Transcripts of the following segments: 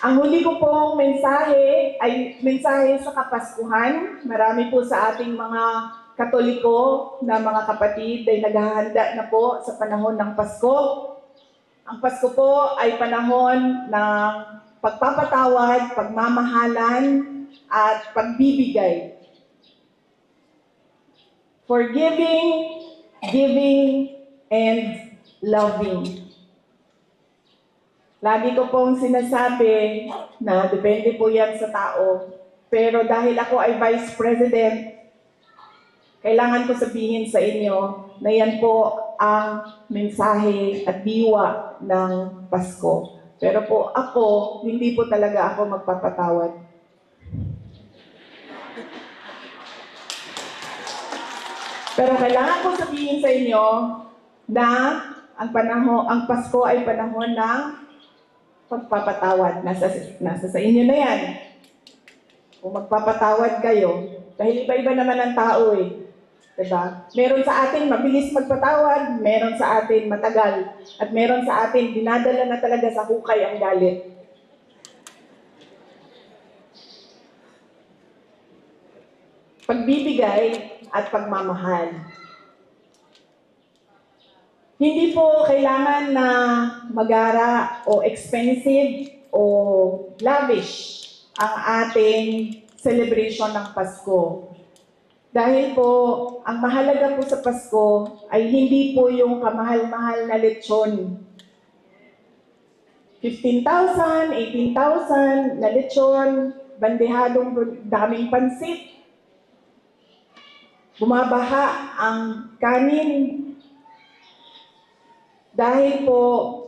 Ang huli ko pong mensahe ay mensahe sa Kapaskuhan. Marami po sa ating mga Katoliko na mga kapatid ay naghahanda na po sa panahon ng Pasko. Ang Pasko po ay panahon ng pagpapatawad, pagmamahalan, at pagbibigay. Forgiving, giving, and loving. Lagi ko pong sinasabi na depende po yan sa tao. Pero dahil ako ay Vice President, kailangan ko sabihin sa inyo na yan po ang mensahe at diwa ng Pasko. Pero po ako, hindi po talaga ako magpapatawad. Pero kailangan ko sabihin sa inyo na ang Pasko ay panahon ng pagpapatawad. Nasa sa inyo na yan. Kung magpapatawad kayo, dahil iba-iba naman ang tao eh. Diba? Meron sa atin mabilis magpatawad, meron sa atin matagal, at meron sa atin dinadala na talaga sa hukay ang galit. Pagbibigay at pagmamahal. Hindi po kailangan na magara o expensive o lavish ang ating celebration ng Pasko. Dahil po, ang mahalaga po sa Pasko ay hindi po yung kamahal-mahal na lechon. 15,000, 18,000 na lechon, bandehadong daming pansit. Bumabaha ang kanin. Dahil po,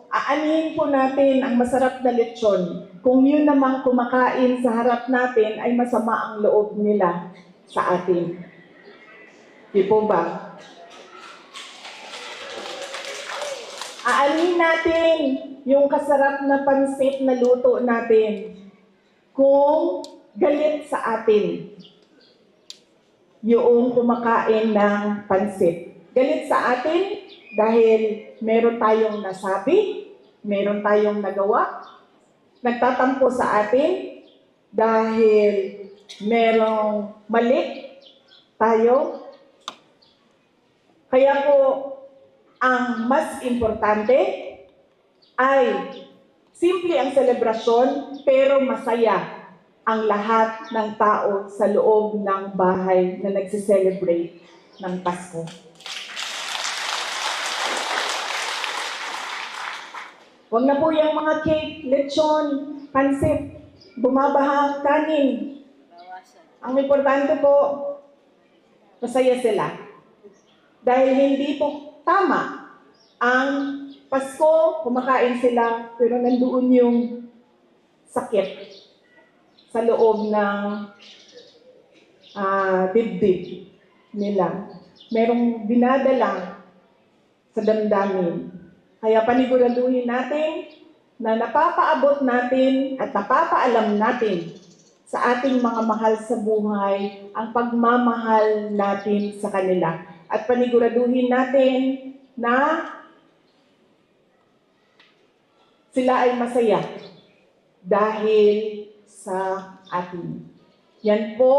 aanihin po natin ang masarap na lechon. Kung yun namang kumakain sa harap natin ay masama ang loob nila sa atin. Di po ba? Aanin natin yung kasarap na pansit na luto natin kung galit sa atin yung kumakain ng pansit. Galit sa atin dahil meron tayong nasabi, meron tayong nagawa, nagtatampo sa atin dahil merong mali tayo. Kaya po, ang mas importante ay simple ang selebrasyon pero masaya ang lahat ng tao sa loob ng bahay na nagsiselebrate ng Pasko. Huwag na po yung mga cake, lechon, pansit, bumabaha, kanin. Ang importante po, masaya sila. Dahil hindi po tama ang Pasko, kumakain sila, pero nandoon yung sakit sa loob ng dibdib nila. Merong dinadala sa damdamin. Kaya paniguraduhin natin na napapaabot natin at napapaalam natin sa ating mga mahal sa buhay ang pagmamahal natin sa kanila. At paniguraduhin natin na sila ay masaya dahil sa atin. Yan po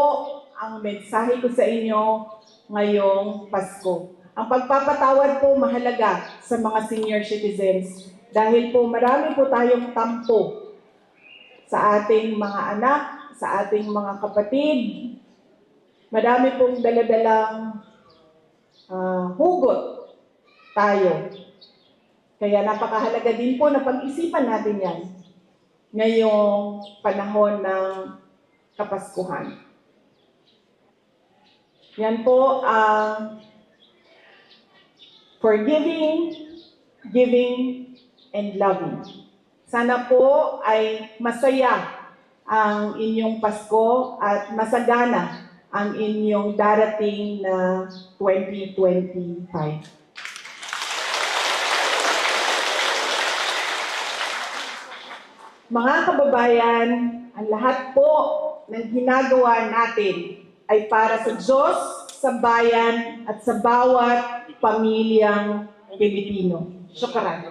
ang mensahe ko sa inyo ngayong Pasko. Ang pagpapatawad po mahalaga sa mga senior citizens dahil po marami po tayong tampo sa ating mga anak, sa ating mga kapatid. Marami pong daladalang hugot tayo. Kaya napakahalaga din po na pag-isipan natin yan ngayong panahon ng Kapaskuhan. Yan po ang forgiving, giving, and loving. Sana po ay masaya ang inyong Pasko at masagana ang inyong darating na 2025. Mga kababayan, ang lahat po ng ginagawa natin ay para sa Diyos, sa bayan, at sa bawat pamilyang Pilipino. Syukran.